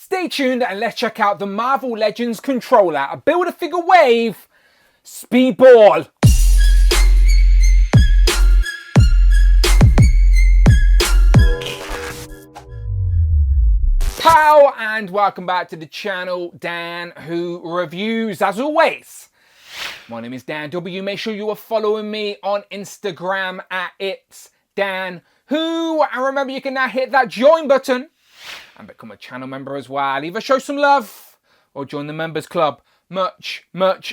Stay tuned and let's check out the Marvel Legends controller, a Build-A-Figure wave, Speedball. Pow, and welcome back to the channel, Dan Who Reviews. As always, my name is Dan W. Make sure you are following me on Instagram at It's Dan Who. And remember, you can now hit that join button and become a channel member as well. Either show some love or join the members club. Much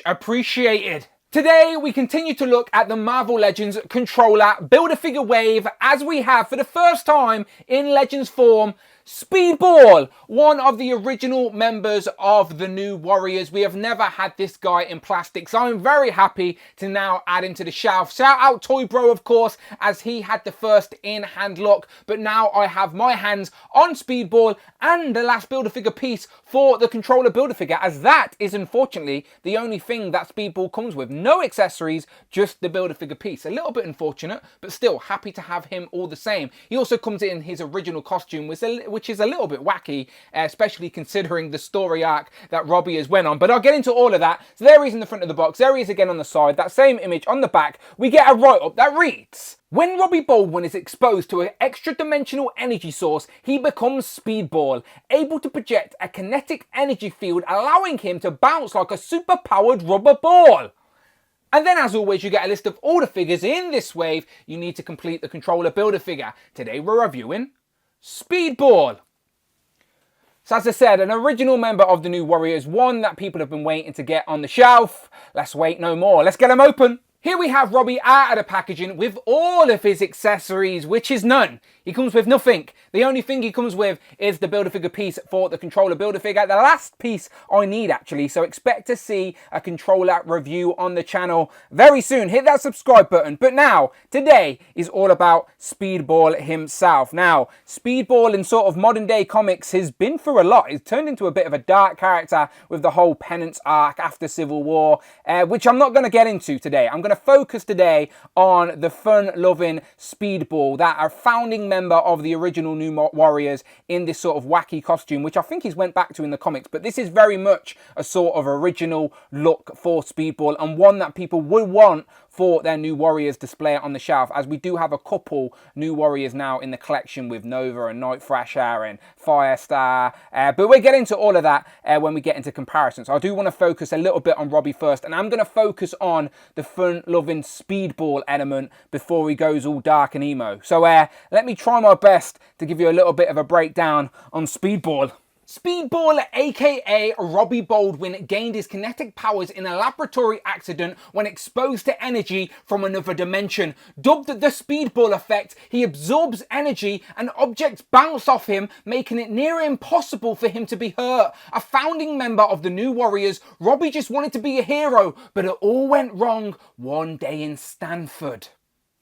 appreciated. Today, we continue to look at the Marvel Legends controller Build-A-Figure wave as we have, for the first time in Legends form, Speedball, one of the original members of the New Warriors. We have never had this guy in plastic, so I'm very happy to now add him to the shelf. Shout out Toy Bro, of course, as he had the first in-hand look, but now I have my hands on Speedball and the last Build-A-Figure piece for the controller Build-A-Figure, as that is unfortunately the only thing that Speedball comes with. No accessories, just the Build-A-Figure piece. A little bit unfortunate, but still happy to have him all the same. He also comes in his original costume, which is a little bit wacky, especially considering the story arc that Robbie has went on. But I'll get into all of that. So there he is in the front of the box. There he is again on the side. That same image on the back. We get a write-up that reads: when Robbie Baldwin is exposed to an extra-dimensional energy source, he becomes Speedball, able to project a kinetic energy field, allowing him to bounce like a super-powered rubber ball. And then, as always, you get a list of all the figures in this wave you need to complete the controller Build-A-Figure. Today we're reviewing Speedball. So as I said, an original member of the New Warriors, one that people have been waiting to get on the shelf. Let's wait no more. Let's get him open. Here we have Robbie out of the packaging with all of his accessories, which is none. He comes with nothing. The only thing he comes with is the Build-A-Figure piece for the controller Build-A-Figure. The last piece I need, actually, so expect to see a controller review on the channel very soon. Hit that subscribe button. But now, today is all about Speedball himself. Now, Speedball in sort of modern day comics has been through a lot. He's turned into a bit of a dark character with the whole penance arc after Civil War, which I'm not going to get into today. I'm going to focus today on the fun-loving Speedball, that are founding member of the original New Warriors in this sort of wacky costume, which I think he's went back to in the comics. But this is very much a sort of original look for Speedball, and one that people would want for their New Warriors display it on the shelf, as we do have a couple New Warriors now in the collection with Nova and Night Thrasher and Firestar. But we'll get into all of that when we get into comparisons. I do want to focus a little bit on Robbie first, and I'm going to focus on the fun-loving Speedball element before he goes all dark and emo. So let me try my best to give you a little bit of a breakdown on Speedball. Speedball, aka Robbie Baldwin, gained his kinetic powers in a laboratory accident when exposed to energy from another dimension. Dubbed the Speedball effect, he absorbs energy and objects bounce off him, making it near impossible for him to be hurt. A founding member of the New Warriors, Robbie just wanted to be a hero, but it all went wrong one day in Stanford.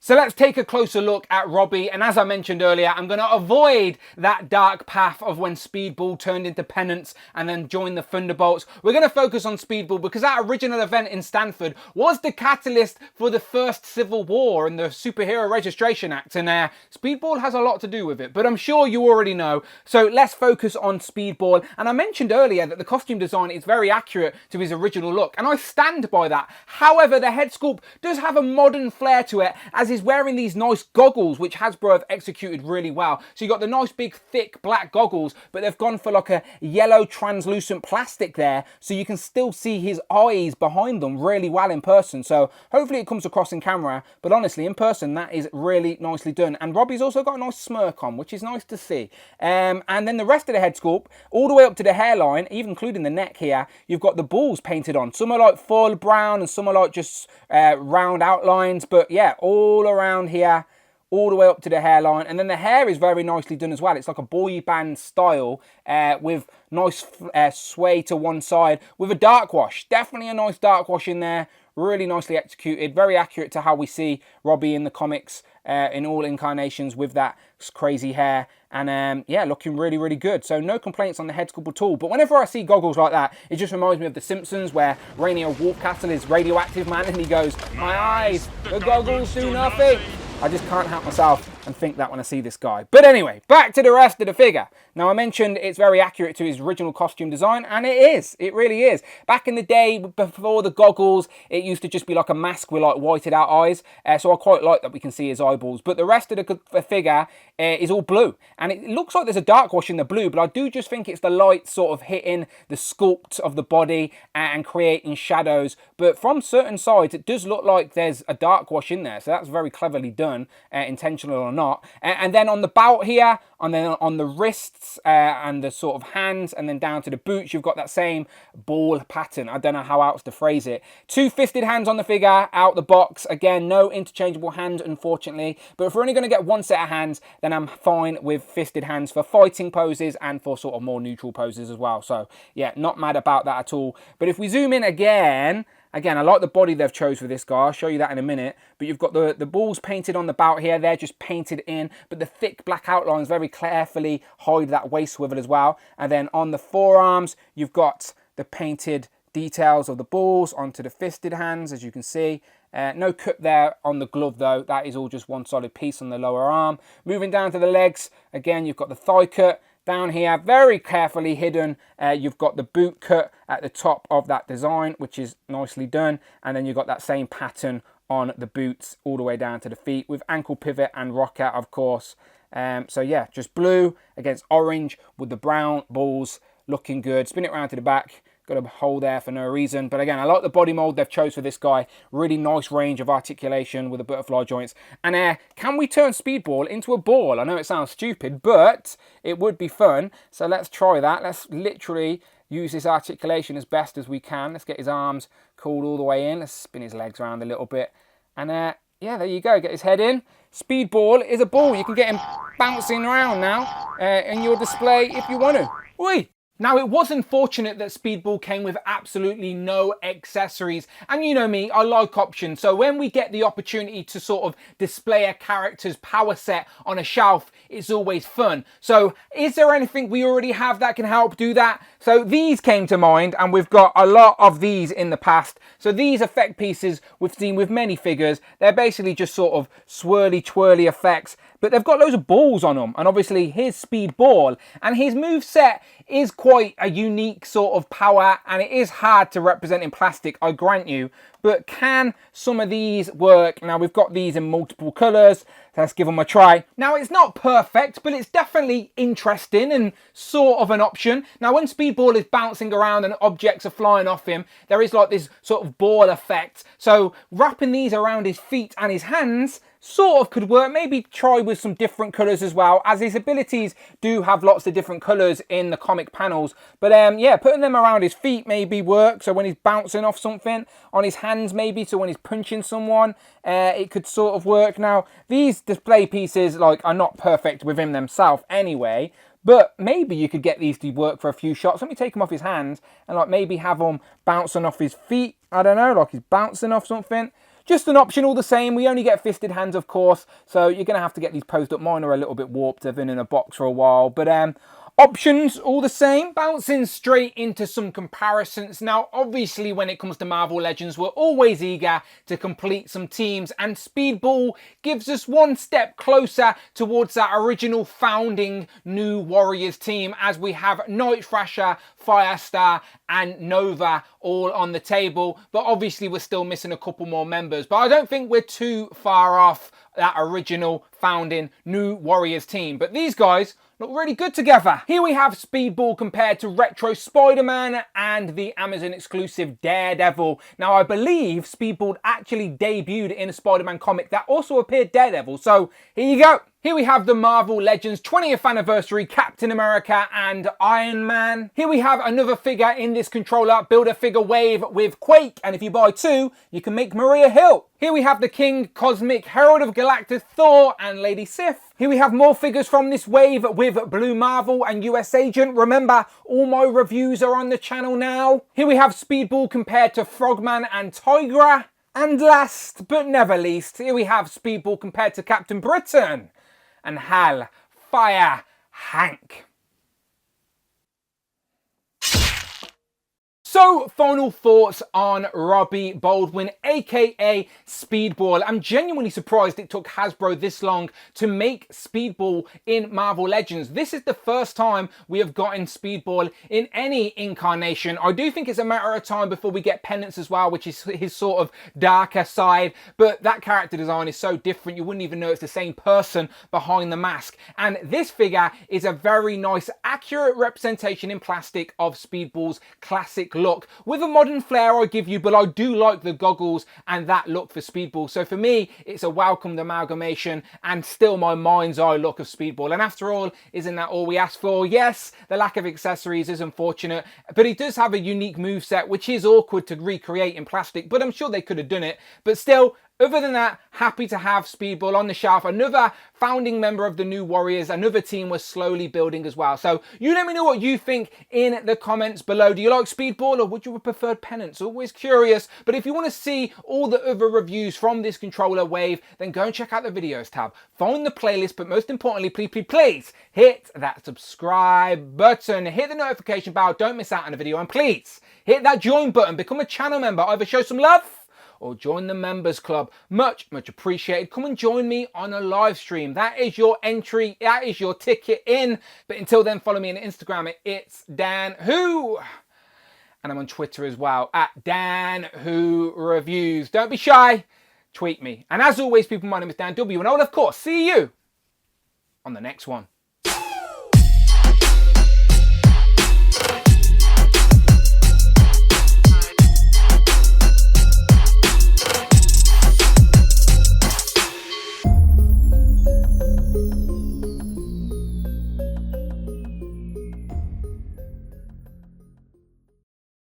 So let's take a closer look at Robbie, and as I mentioned earlier, I'm going to avoid that dark path of when Speedball turned into Penance and then joined the Thunderbolts. We're going to focus on Speedball because that original event in Stanford was the catalyst for the first Civil War and the Superhero Registration Act, and Speedball has a lot to do with it, but I'm sure you already know. So let's focus on Speedball, and I mentioned earlier that the costume design is very accurate to his original look, and I stand by that. However, the head sculpt does have a modern flair to it, as he's wearing these nice goggles, which Hasbro have executed really well. So you got the nice big thick black goggles, but they've gone for like a yellow translucent plastic there, so you can still see his eyes behind them really well in person. So hopefully it comes across in camera, but honestly in person that is really nicely done. And Robbie's also got a nice smirk on, which is nice to see. And then the rest of the head sculpt, all the way up to the hairline, even including the neck here, you've got the balls painted on. Some are like full brown and some are like just round outlines, but yeah, all around here, all the way up to the hairline. And then the hair is very nicely done as well. It's like a boy band style with nice sway to one side with a dark wash. Definitely a nice dark wash in there. Really nicely executed, very accurate to how we see Robbie in the comics in all incarnations with that crazy hair. And yeah, looking really good. So no complaints on the head sculpt at all. But whenever I see goggles like that, it just reminds me of The Simpsons, where Rainier Wolfcastle is radioactive man and he goes, "My eyes, the goggles do nothing." I just can't help myself. and think that when I see this guy. But anyway, back to the rest of the figure. Now, I mentioned it's very accurate to his original costume design, and it is. It really is. Back in the day, before the goggles, it used to just be like a mask with like whited out eyes. So I quite like that we can see his eyeballs. But the rest of the figure is all blue. And it looks like there's a dark wash in the blue, but I do just think it's the light sort of hitting the sculpt of the body and creating shadows. But from certain sides, it does look like there's a dark wash in there. So that's very cleverly done, intentional or not. And then on the bout here, and then on the wrists and the sort of hands, and then down to the boots, you've got that same ball pattern. I don't know how else to phrase it. 2 fisted hands on the figure out the box. Again, no interchangeable hands, unfortunately. But if we're only going to get one set of hands, then I'm fine with fisted hands for fighting poses and for sort of more neutral poses as well. So yeah, not mad about that at all. But if we zoom in again, I like the body they've chose for this guy. I'll show you that in a minute. But you've got the balls painted on the bout here. They're just painted in. But the thick black outlines very carefully hide that waist swivel as well. And then on the forearms, you've got the painted details of the balls onto the fisted hands, as you can see. No cut there on the glove, though. That is all just one solid piece on the lower arm. Moving down to the legs, again, you've got the thigh cut. Down here, very carefully hidden, you've got the boot cut at the top of that design, which is nicely done. And then you've got that same pattern on the boots all the way down to the feet with ankle pivot and rocker, of course. So yeah, just blue against orange with the brown balls, looking good. Spin it around to the back. Got a hole there for no reason. But again, I like the body mold they've chose for this guy. Really nice range of articulation with the butterfly joints. And can we turn Speedball into a ball? I know it sounds stupid, but it would be fun. So let's try that. Let's literally use this articulation as best as we can. Let's get his arms cooled all the way in. Let's spin his legs around a little bit. And yeah, there you go. Get his head in. Speedball is a ball. You can get him bouncing around now in your display if you want to. Oi! Now, it was unfortunate that Speedball came with absolutely no accessories. And you know me, I like options. So when we get the opportunity to sort of display a character's power set on a shelf, it's always fun. So is there anything we already have that can help do that? So these came to mind, and we've got a lot of these in the past. So these effect pieces we've seen with many figures. They're basically just sort of swirly, twirly effects, but they've got loads of balls on them. And obviously here's Speedball, and his moveset is quite a unique sort of power, and it is hard to represent in plastic, I grant you. But can some of these work? Now, we've got these in multiple colours. Let's give them a try. Now, it's not perfect, but it's definitely interesting and sort of an option. Now, when Speedball is bouncing around and objects are flying off him, there is like this sort of ball effect. So wrapping these around his feet and his hands sort of could work. Maybe try with some different colours as well, as his abilities do have lots of different colours in the comic panels. But yeah, putting them around his feet maybe work. So when he's bouncing off something, on his hands maybe, so when he's punching someone, it could sort of work. Now, these display pieces are not perfect within themselves anyway, but maybe you could get these to work for a few shots. Let me take them off his hands and maybe have them bouncing off his feet. I don't know, like he's bouncing off something. Just an option all the same. We only get fisted hands, of course, so you're going to have to get these posed up. Mine are a little bit warped. They've been in a box for a while, but options all the same. Bouncing straight into some comparisons. Now, obviously, when it comes to Marvel Legends, we're always eager to complete some teams, and Speedball gives us one step closer towards that original founding New Warriors team, as we have Night Thrasher, Firestar, and Nova all on the table. But obviously, we're still missing a couple more members. But I don't think we're too far off that original founding New Warriors team. But these guys look really good together. Here we have Speedball compared to Retro Spider-Man and the Amazon exclusive Daredevil. Now, I believe Speedball actually debuted in a Spider-Man comic that also appeared Daredevil. So here you go. Here we have the Marvel Legends 20th anniversary Captain America and Iron Man. Here we have another figure in this controller Build-A-Figure wave with Quake, and if you buy two, you can make Maria Hill. Here we have the King, Cosmic, Herald of Galactus, Thor, and Lady Sif. Here we have more figures from this wave with Blue Marvel and US Agent. Remember, all my reviews are on the channel now. Here we have Speedball compared to Frogman and Tigra. And last but never least, here we have Speedball compared to Captain Britain and Hal Fire Hank. So, final thoughts on Robbie Baldwin, aka Speedball. I'm genuinely surprised it took Hasbro this long to make Speedball in Marvel Legends. This is the first time we have gotten Speedball in any incarnation. I do think it's a matter of time before we get Penance as well, which is his sort of darker side, but that character design is so different you wouldn't even know it's the same person behind the mask. And this figure is a very nice, accurate representation in plastic of Speedball's classic look, with a modern flair I give you, but I do like the goggles and that look for Speedball. So for me, it's a welcomed amalgamation and still my mind's eye look of Speedball. And after all, isn't that all we asked for? Yes, the lack of accessories is unfortunate, but he does have a unique moveset, which is awkward to recreate in plastic, but I'm sure they could have done it. But still, other than that, happy to have Speedball on the shelf. Another founding member of the New Warriors, another team we're slowly building as well. So you let me know what you think in the comments below. Do you like Speedball or would you have preferred Penance? Always curious. But if you want to see all the other reviews from this controller wave, then go and check out the videos tab. Find the playlist, but most importantly, please hit that subscribe button. Hit the notification bell. Don't miss out on a video. And please hit that join button. Become a channel member. Either show some love or join the members club. Much appreciated. Come and join me on a live stream. That is your entry. That is your ticket in. But until then, follow me on Instagram. It's Dan Who. And I'm on Twitter as well at Dan Who Reviews. Don't be shy. Tweet me. And as always, people, my name is Dan W. And I will, of course, see you on the next one.